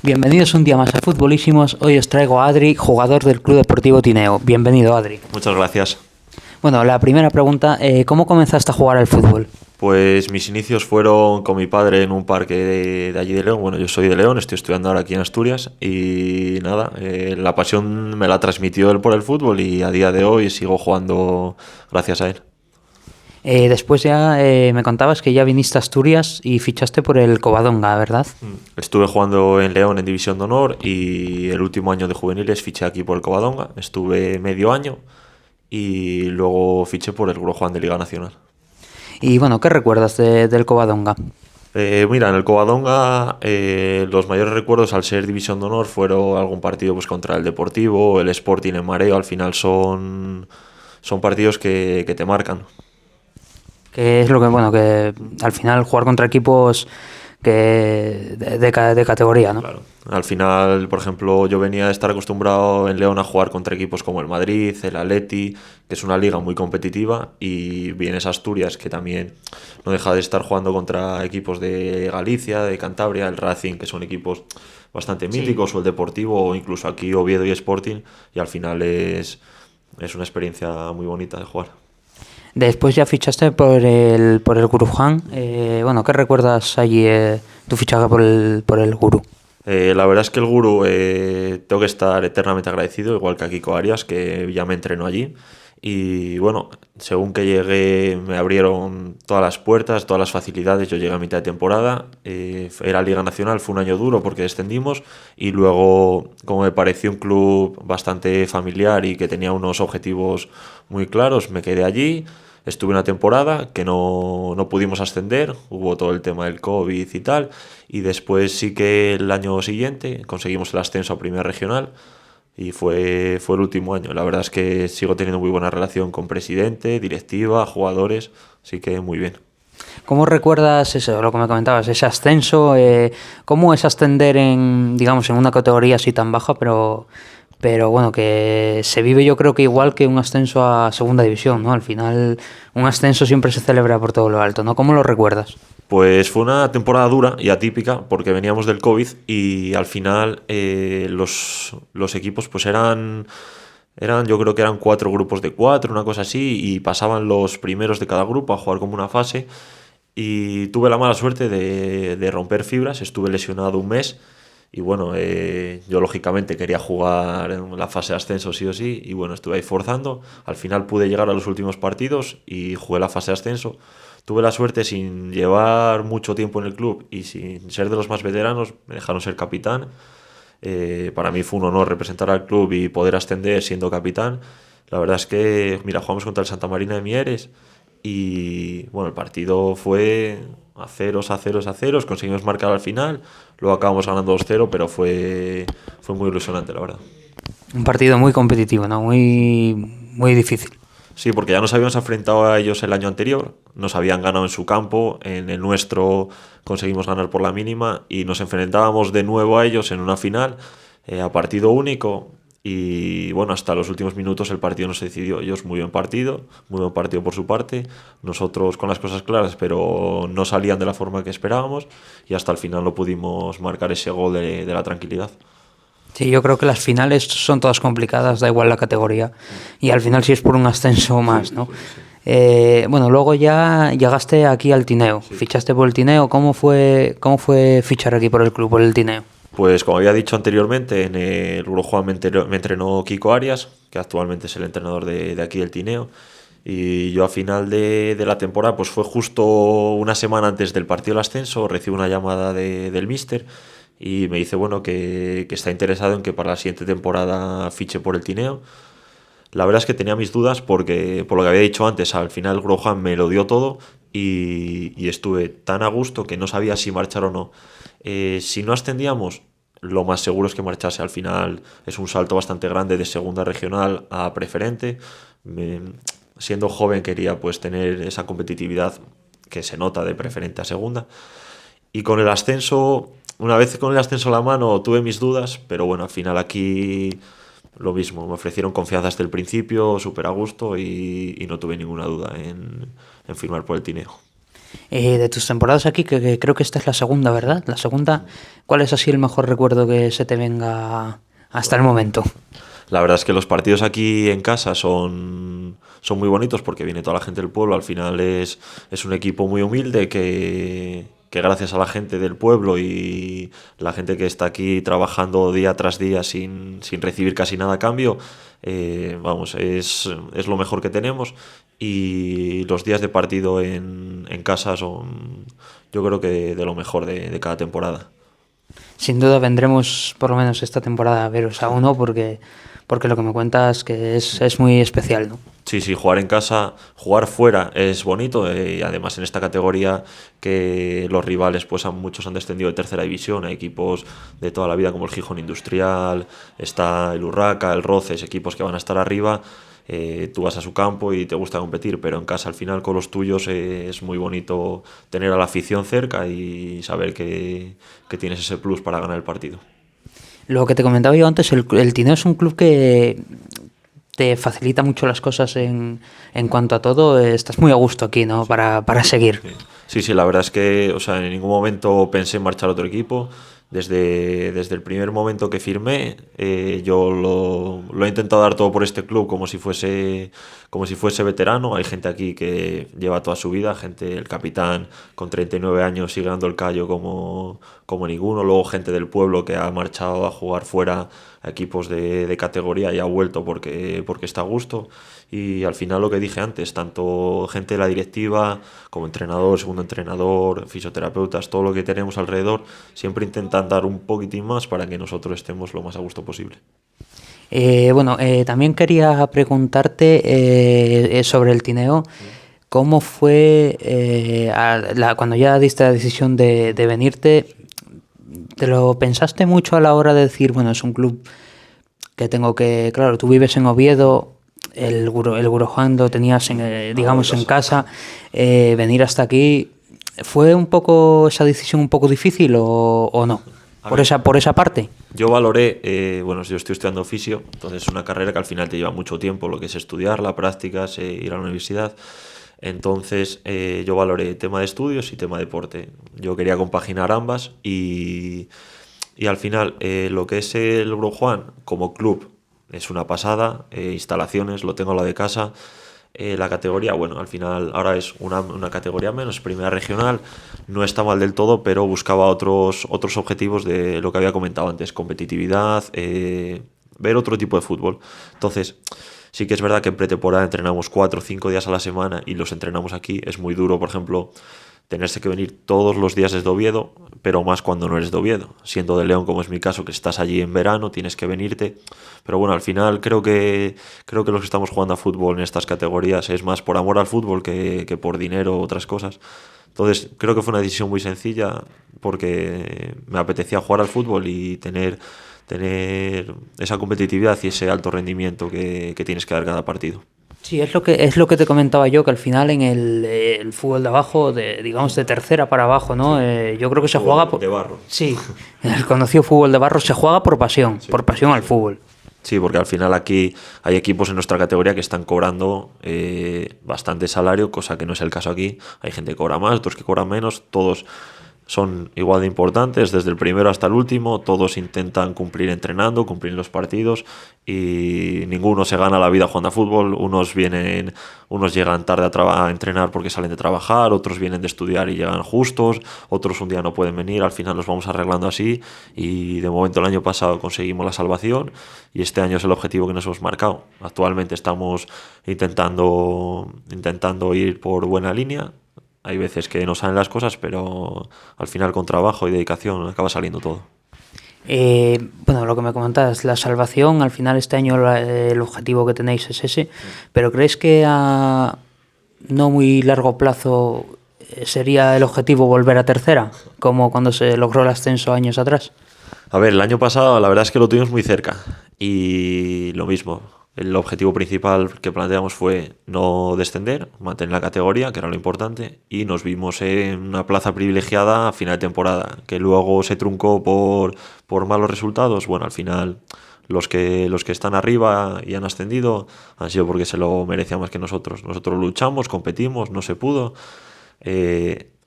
Bienvenidos un día más a Futbolísimos. Hoy os traigo a Adri, jugador del Club Deportivo Tineo. Bienvenido, Adri. Muchas gracias. Bueno, la primera pregunta, ¿cómo comenzaste a jugar al fútbol? Pues mis inicios fueron con mi padre en un parque de allí de León. Bueno, yo soy de León, estoy estudiando ahora aquí en Asturias y nada, la pasión me la transmitió él por el fútbol y a día de hoy sigo jugando gracias a él. Después ya me contabas que ya viniste a Asturias y fichaste por el Covadonga, ¿verdad? Estuve jugando en León en División de Honor y el último año de juveniles fiché aquí por el Covadonga. Estuve medio año y luego fiché por el Grupo Juan de Liga Nacional. Y bueno, ¿qué recuerdas del Covadonga? Mira, en el Covadonga los mayores recuerdos al ser División de Honor fueron algún partido pues, contra el Deportivo, el Sporting en Mareo. Al final son partidos que te marcan. Que es lo que, bueno, que al final jugar contra equipos de categoría, ¿no? Claro. Al final, por ejemplo, yo venía a estar acostumbrado en León a jugar contra equipos como el Madrid, el Atleti, que es una liga muy competitiva, y vienes a Asturias, que también no deja de estar jugando contra equipos de Galicia, de Cantabria, el Racing, que son equipos bastante míticos, o el Deportivo, o incluso aquí Oviedo y Sporting, y al final es una experiencia muy bonita de jugar. Después ya fichaste por el Gurujan. Bueno, ¿qué recuerdas allí tu fichaje por el Guru? La verdad es que el Guru tengo que estar eternamente agradecido, igual que a Kiko Arias, que ya me entrenó allí. Y bueno, según que llegué me abrieron todas las puertas, todas las facilidades. Yo llegué a mitad de temporada, era Liga Nacional, fue un año duro porque descendimos y luego, como me pareció un club bastante familiar y que tenía unos objetivos muy claros, me quedé allí. Estuve una temporada que no pudimos ascender, hubo todo el tema del COVID y tal, y después sí que el año siguiente conseguimos el ascenso a Primera Regional y fue el último año. La verdad es que sigo teniendo muy buena relación con presidente, directiva, jugadores, así que muy bien. ¿Cómo recuerdas eso, lo que me comentabas, ese ascenso? ¿Cómo es ascender digamos, en una categoría así tan baja, pero bueno, que se vive yo creo que igual que un ascenso a segunda división, ¿no? Al final un ascenso siempre se celebra por todo lo alto, ¿no? ¿Cómo lo recuerdas? Pues fue una temporada dura y atípica porque veníamos del COVID y al final los equipos pues yo creo que eran 4 grupos de 4, una cosa así, y pasaban los primeros de cada grupo a jugar como una fase. Y tuve la mala suerte de romper fibras, estuve lesionado un mes. Y bueno, yo lógicamente quería jugar en la fase de ascenso sí o sí. Y bueno, estuve ahí forzando. Al final pude llegar a los últimos partidos y jugué la fase de ascenso. Tuve la suerte, sin llevar mucho tiempo en el club y sin ser de los más veteranos, me dejaron ser capitán. Para mí fue un honor representar al club y poder ascender siendo capitán. La verdad es que, mira, jugamos contra el Santa Marina de Mieres y bueno, el partido fue a ceros, conseguimos marcar al final, luego acabamos ganando 2-0, pero fue muy ilusionante, la verdad. Un partido muy competitivo, ¿no? Muy, muy difícil. Sí, porque ya nos habíamos enfrentado a ellos el año anterior, nos habían ganado en su campo, en el nuestro conseguimos ganar por la mínima y nos enfrentábamos de nuevo a ellos en una final a partido único y bueno, hasta los últimos minutos el partido no se decidió. Ellos muy buen partido por su parte, nosotros con las cosas claras, pero no salían de la forma que esperábamos y hasta el final no pudimos marcar ese gol de la tranquilidad. Sí, yo creo que las finales son todas complicadas, da igual la categoría. Y al final sí es por un ascenso más, ¿no? Bueno, luego ya llegaste aquí al Tineo, sí. Fichaste por el Tineo. ¿Cómo fue fichar aquí por el club, por el Tineo? Pues como había dicho anteriormente, en el Urujuan me entrenó Kiko Arias, que actualmente es el entrenador de aquí del Tineo. Y yo a final de la temporada, pues fue justo una semana antes del partido del ascenso, recibo una llamada del míster y me dice bueno que está interesado en que para la siguiente temporada fiche por el Tineo. La verdad es que tenía mis dudas porque, por lo que había dicho antes, al final Grohan me lo dio todo y estuve tan a gusto que no sabía si marchar o no. Si no ascendíamos, lo más seguro es que marchase. Al final es un salto bastante grande de segunda regional a preferente. Siendo joven quería pues tener esa competitividad que se nota de preferente a segunda. Y con el ascenso, una vez con el ascenso a la mano, tuve mis dudas, pero bueno, al final aquí lo mismo, me ofrecieron confianza desde el principio, súper a gusto y no tuve ninguna duda en firmar por el Tineo. De tus temporadas aquí, que creo que esta es la segunda, ¿verdad? La segunda, ¿cuál es así el mejor recuerdo que se te venga hasta el momento? La verdad es que los partidos aquí en casa son muy bonitos porque viene toda la gente del pueblo. Al final es un equipo muy humilde que gracias a la gente del pueblo y la gente que está aquí trabajando día tras día sin recibir casi nada a cambio, vamos, es lo mejor que tenemos. Y los días de partido en casa son, yo creo que de lo mejor de cada temporada. Sin duda vendremos por lo menos esta temporada a veros a uno porque lo que me cuentas que es muy especial, ¿no? Sí, sí, jugar en casa, jugar fuera es bonito y además en esta categoría que los rivales pues muchos han descendido de tercera división, hay equipos de toda la vida como el Gijón Industrial, está el Urraca, el Roces, equipos que van a estar arriba, tú vas a su campo y te gusta competir, pero en casa al final con los tuyos es muy bonito tener a la afición cerca y saber que tienes ese plus para ganar el partido. Lo que te comentaba yo antes, el Tineo es un club que te facilita mucho las cosas en cuanto a todo. Estás muy a gusto aquí, ¿no? Para seguir. Sí, sí, la verdad es que, o sea, en ningún momento pensé en marchar a otro equipo. Desde el primer momento que firmé, yo lo he intentado dar todo por este club como si fuese veterano. Hay gente aquí que lleva toda su vida, gente, el capitán con 39 años sigue dando el callo como ninguno. Luego gente del pueblo que ha marchado a jugar fuera a equipos de categoría y ha vuelto porque está a gusto. Y al final lo que dije antes, tanto gente de la directiva como entrenador, segundo entrenador, fisioterapeutas, todo lo que tenemos alrededor, siempre intentan dar un poquitín más para que nosotros estemos lo más a gusto posible. También quería preguntarte sobre el Tineo. ¿Cómo fue cuando ya diste la decisión de venirte? ¿Te lo pensaste mucho a la hora de decir, bueno, es un club que tengo que, claro, tú vives en Oviedo, el Gurojuan lo tenías digamos en casa, venir hasta aquí, ¿fue un poco esa decisión un poco difícil o no? Por esa parte. Yo valoré, bueno, yo estoy estudiando oficio, entonces es una carrera que al final te lleva mucho tiempo, lo que es estudiarla, prácticas, ir a la universidad. Entonces yo valoré tema de estudios y tema de deporte. Yo quería compaginar ambas y al final lo que es el Gurojuan como club es una pasada, instalaciones, lo tengo a la de casa. La categoría, bueno, al final ahora es una categoría menos, primera regional, no está mal del todo, pero buscaba otros objetivos de lo que había comentado antes, competitividad, ver otro tipo de fútbol. Entonces, sí que es verdad que en pretemporada entrenamos 4 o 5 días a la semana y los entrenamos aquí, es muy duro, por ejemplo, tenerse que venir todos los días desde Oviedo, pero más cuando no eres de Oviedo. Siendo de León, como es mi caso, que estás allí en verano, tienes que venirte. Pero bueno, al final creo que los que estamos jugando a fútbol en estas categorías es más por amor al fútbol que por dinero o otras cosas. Entonces creo que fue una decisión muy sencilla porque me apetecía jugar al fútbol y tener esa competitividad y ese alto rendimiento que tienes que dar cada partido. Sí, es lo que te comentaba yo, que al final en el fútbol de abajo, digamos de tercera para abajo, ¿no? Yo creo que se juega por... De barro. Sí, el conocido fútbol de barro se juega Sí. por pasión al fútbol. Sí, porque al final aquí hay equipos en nuestra categoría que están cobrando bastante salario, cosa que no es el caso aquí. Hay gente que cobra más, otros que cobran menos, todos son igual de importantes, desde el primero hasta el último, todos intentan cumplir entrenando, cumplir los partidos y ninguno se gana la vida jugando a fútbol. Unos llegan tarde a entrenar porque salen de trabajar, otros vienen de estudiar y llegan justos, otros un día no pueden venir, al final los vamos arreglando así y de momento el año pasado conseguimos la salvación y este año es el objetivo que nos hemos marcado. Actualmente estamos intentando ir por buena línea. Hay veces que no salen las cosas, pero al final con trabajo y dedicación acaba saliendo todo. Lo que me comentas, la salvación, al final este año el objetivo que tenéis es ese, pero ¿crees que a no muy largo plazo sería el objetivo volver a tercera, como cuando se logró el ascenso años atrás? A ver, el año pasado la verdad es que lo tuvimos muy cerca y lo mismo. El objetivo principal que planteamos fue no descender, mantener la categoría, que era lo importante, y nos vimos en una plaza privilegiada a final de temporada, que luego se truncó por malos resultados. Bueno, al final los que están arriba y han ascendido han sido porque se lo merecían más que nosotros. Nosotros luchamos, competimos, no se pudo.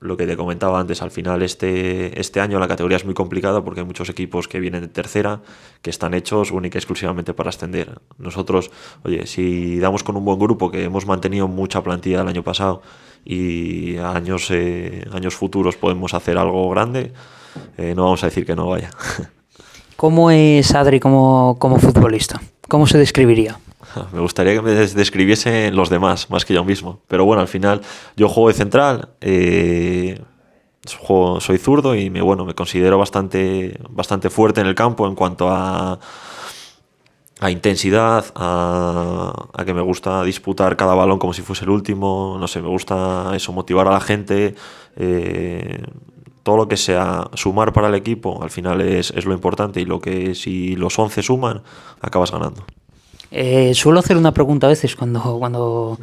Lo que te comentaba antes, al final este año la categoría es muy complicada porque hay muchos equipos que vienen de tercera que están hechos única y exclusivamente para ascender. Nosotros, oye, si damos con un buen grupo, que hemos mantenido mucha plantilla el año pasado y a años futuros podemos hacer algo grande, no vamos a decir que no, vaya. ¿Cómo es Adri como futbolista? ¿Cómo se describiría? Me gustaría que me describiesen los demás, más que yo mismo. Pero bueno, al final yo juego de central, soy zurdo y me considero bastante fuerte en el campo en cuanto a intensidad, a que me gusta disputar cada balón como si fuese el último. No sé, me gusta eso, motivar a la gente. Todo lo que sea sumar para el equipo, al final es lo importante, y lo que si los 11 suman, acabas ganando. Suelo hacer una pregunta a veces cuando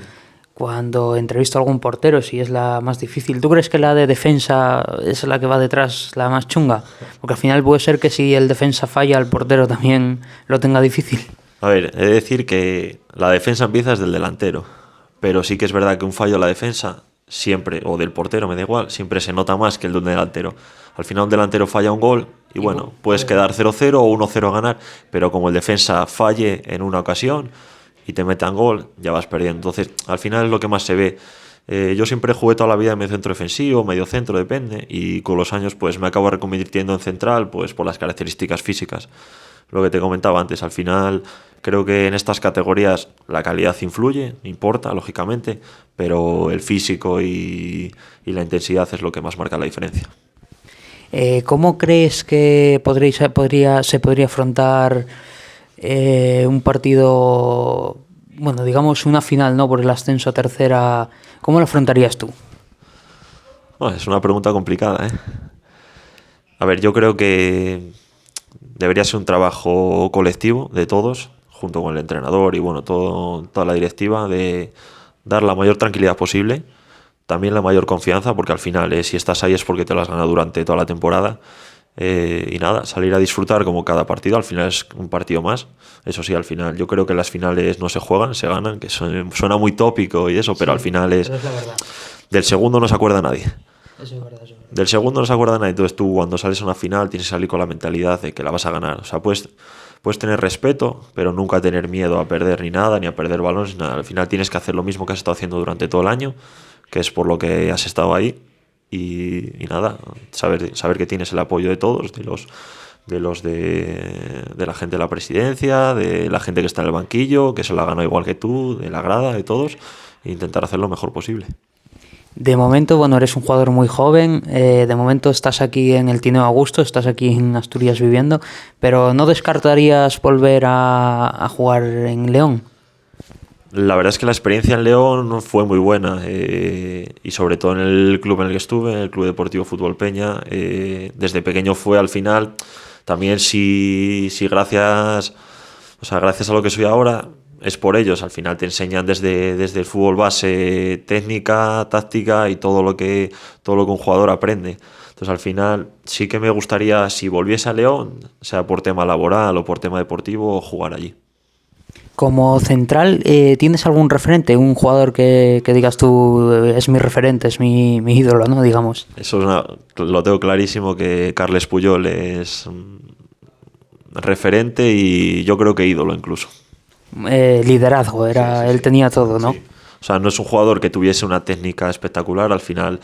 entrevisto a algún portero, si es la más difícil. ¿Tú crees que la de defensa es la que va detrás, la más chunga? Porque al final puede ser que si el defensa falla, el portero también lo tenga difícil. A ver, he de decir que la defensa empieza desde el delantero, pero sí que es verdad que un fallo en la defensa siempre, o del portero, me da igual, siempre se nota más que el de un delantero. Al final un delantero falla un gol y bueno, puedes quedar 0-0 o 1-0 a ganar, pero como el defensa falle en una ocasión y te metan gol, ya vas perdiendo. Entonces, al final es lo que más se ve. Yo siempre jugué toda la vida en medio centro defensivo, medio centro, depende, y con los años pues me acabo reconvirtiendo en central, pues por las características físicas. Lo que te comentaba antes, al final creo que en estas categorías la calidad influye, importa, lógicamente, pero el físico y la intensidad es lo que más marca la diferencia. ¿Cómo crees que se podría afrontar un partido, bueno, digamos una final, ¿no?, por el ascenso a tercera? ¿Cómo lo afrontarías tú? Bueno, es una pregunta complicada, ¿eh? A ver, yo creo que debería ser un trabajo colectivo de todos, junto con el entrenador y bueno, toda la directiva, de dar la mayor tranquilidad posible, también la mayor confianza, porque al final si estás ahí es porque te lo has ganado durante toda la temporada. Y nada, salir a disfrutar como cada partido, al final es un partido más. Eso sí, al final yo creo que las finales no se juegan, se ganan, que suena muy tópico y eso, pero al final pero es la verdad. del segundo no se acuerda nadie. Eso es verdad, eso es verdad. Del segundo no se acuerda nadie. Entonces tú cuando sales a una final tienes que salir con la mentalidad de que la vas a ganar. O sea, puedes tener respeto, pero nunca tener miedo a perder ni nada, ni a perder balones, ni nada. Al final tienes que hacer lo mismo que has estado haciendo durante todo el año, que es por lo que has estado ahí. Y nada, saber que tienes el apoyo de todos, de la gente de la presidencia, de la gente que está en el banquillo, que se la ha ganado igual que tú, de la grada, de todos, e intentar hacer lo mejor posible. De momento, bueno, eres un jugador muy joven, de momento estás aquí en el Tineo a gusto, estás aquí en Asturias viviendo, pero ¿no descartarías volver a jugar en León? La verdad es que la experiencia en León fue muy buena, y sobre todo en el club en el que estuve, en el Club Deportivo Fútbol Peña. Desde pequeño fue al final, también si gracias a lo que soy ahora, es por ellos. Al final te enseñan desde el fútbol base técnica, táctica y todo lo que un jugador aprende. Entonces al final sí que me gustaría, si volviese a León, sea por tema laboral o por tema deportivo, jugar allí. Como central, ¿tienes algún referente? Un jugador que digas tú, es mi referente, es mi ídolo, ¿no?, digamos. Eso lo tengo clarísimo, que Carles Puyol es referente y yo creo que ídolo incluso. Liderazgo, Sí. él tenía todo, ¿no? Sí. O sea, no es un jugador que tuviese una técnica espectacular. Al final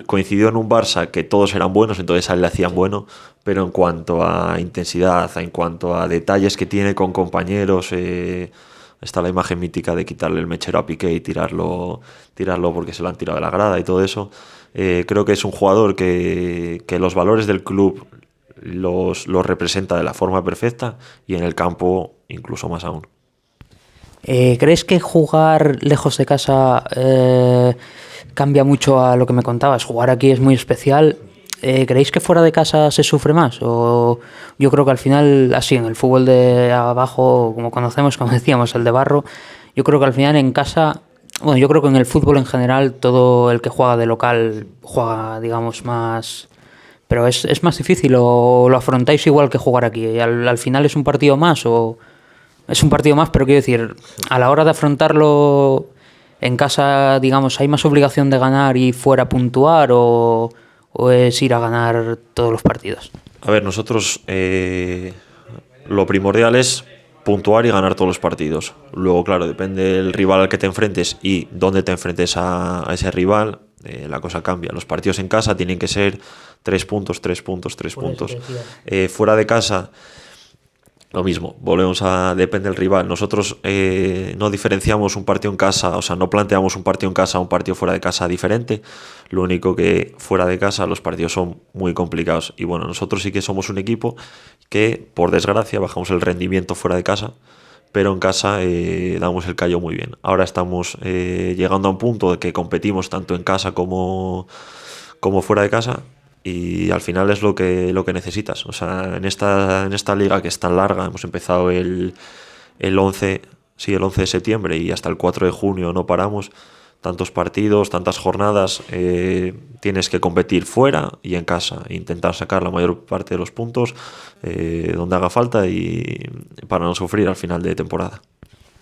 coincidió en un Barça que todos eran buenos, entonces a él le hacían bueno, pero en cuanto a intensidad, en cuanto a detalles que tiene con compañeros, está la imagen mítica de quitarle el mechero a Piqué y tirarlo porque se lo han tirado de la grada y todo eso. Creo que es un jugador que los valores del club los representa de la forma perfecta, y en el campo incluso más aún. ¿Crees que jugar lejos de casa cambia mucho a lo que me contabas? Jugar aquí es muy especial. ¿Creéis que fuera de casa se sufre más? O yo creo que al final, así en el fútbol de abajo, como conocemos, como decíamos, el de barro, yo creo que al final en casa, bueno, yo creo que en el fútbol en general todo el que juega de local juega, digamos, más. Pero es más difícil, o lo afrontáis igual que jugar aquí. Al final es un partido más, o es un partido más, pero quiero decir, a la hora de afrontarlo en casa, digamos, hay más obligación de ganar y fuera puntuar o es ir a ganar todos los partidos? A ver, nosotros lo primordial es puntuar y ganar todos los partidos. Luego, claro, depende del rival al que te enfrentes y dónde te enfrentes a ese rival, la cosa cambia. Los partidos en casa tienen que ser 3 puntos, 3 puntos, 3 puntos. Fuera de casa, lo mismo, depende del rival. Nosotros no diferenciamos un partido en casa, o sea, no planteamos un partido en casa a un partido fuera de casa diferente. Lo único que fuera de casa los partidos son muy complicados. Y bueno, nosotros sí que somos un equipo que, por desgracia, bajamos el rendimiento fuera de casa, pero en casa damos el callo muy bien. Ahora estamos llegando a un punto de que competimos tanto en casa como fuera de casa. Y al final es lo que necesitas. O sea, en esta liga que es tan larga, hemos empezado el 11 de septiembre y hasta el 4 de junio no paramos. Tantos partidos, tantas jornadas, tienes que competir fuera y en casa, intentar sacar la mayor parte de los puntos donde haga falta y para no sufrir al final de temporada.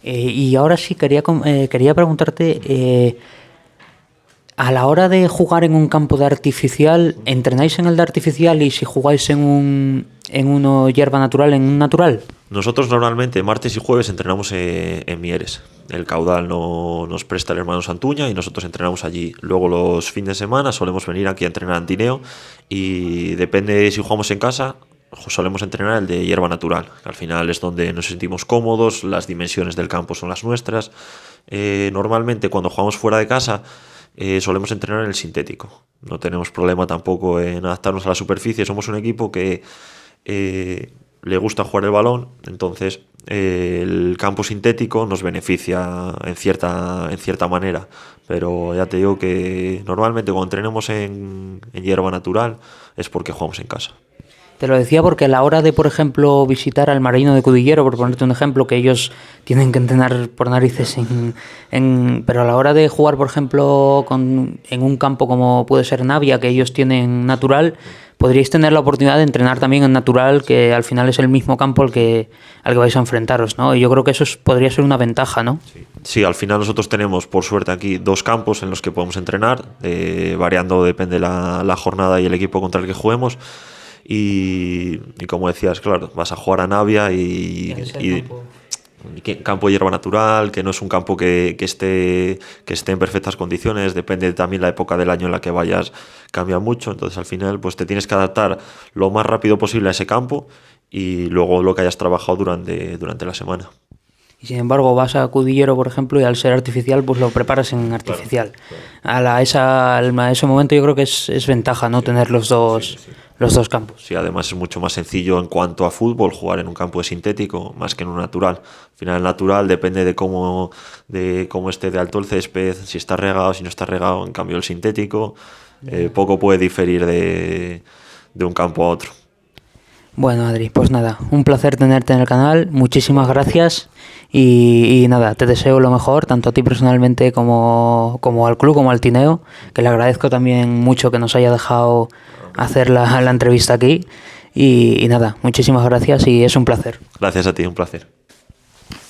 Y ahora sí quería preguntarte, a la hora de jugar en un campo de artificial, ¿entrenáis en el de artificial y si jugáis en uno hierba natural, en un natural? Nosotros normalmente martes y jueves entrenamos en Mieres. El Caudal nos presta el hermano Santuña y nosotros entrenamos allí. Luego los fines de semana solemos venir aquí a entrenar en Tineo y depende si jugamos en casa, solemos entrenar el de hierba natural. Al final es donde nos sentimos cómodos, las dimensiones del campo son las nuestras. Normalmente cuando jugamos fuera de casa solemos entrenar en el sintético. No tenemos problema tampoco en adaptarnos a la superficie. Somos un equipo que le gusta jugar el balón, entonces el campo sintético nos beneficia en cierta manera. Pero ya te digo que normalmente cuando entrenemos en hierba natural es porque jugamos en casa. Te lo decía porque a la hora de, por ejemplo, visitar al Marino de Cudillero, por ponerte un ejemplo, que ellos tienen que entrenar por narices pero a la hora de jugar, por ejemplo, en un campo como puede ser Navia, que ellos tienen natural, podríais tener la oportunidad de entrenar también en natural, que al final es el mismo campo al que vais a enfrentaros, ¿no? Y yo creo que eso podría ser una ventaja, ¿no? Sí, al final nosotros tenemos, por suerte, aquí 2 campos en los que podemos entrenar, variando, depende la jornada y el equipo contra el que juguemos. Y como decías, claro, vas a jugar a Navia y campo de hierba natural, que no es un campo que esté en perfectas condiciones, depende también la época del año en la que vayas, cambia mucho, entonces al final pues te tienes que adaptar lo más rápido posible a ese campo y luego lo que hayas trabajado durante la semana. Y sin embargo vas a Cudillero, por ejemplo, y al ser artificial, pues lo preparas en artificial. Claro. A ese momento yo creo que es ventaja, ¿no? Tener los dos campos. Sí, además es mucho más sencillo en cuanto a fútbol jugar en un campo de sintético más que en un natural. Al final el natural depende de cómo esté de alto el césped, si está regado, si no está regado. En cambio el sintético poco puede diferir de un campo a otro. Bueno, Adri, pues nada, un placer tenerte en el canal, muchísimas gracias y nada, te deseo lo mejor, tanto a ti personalmente como al club, como al Tineo, que le agradezco también mucho que nos haya dejado hacer la entrevista aquí y nada, muchísimas gracias y es un placer. Gracias a ti, un placer.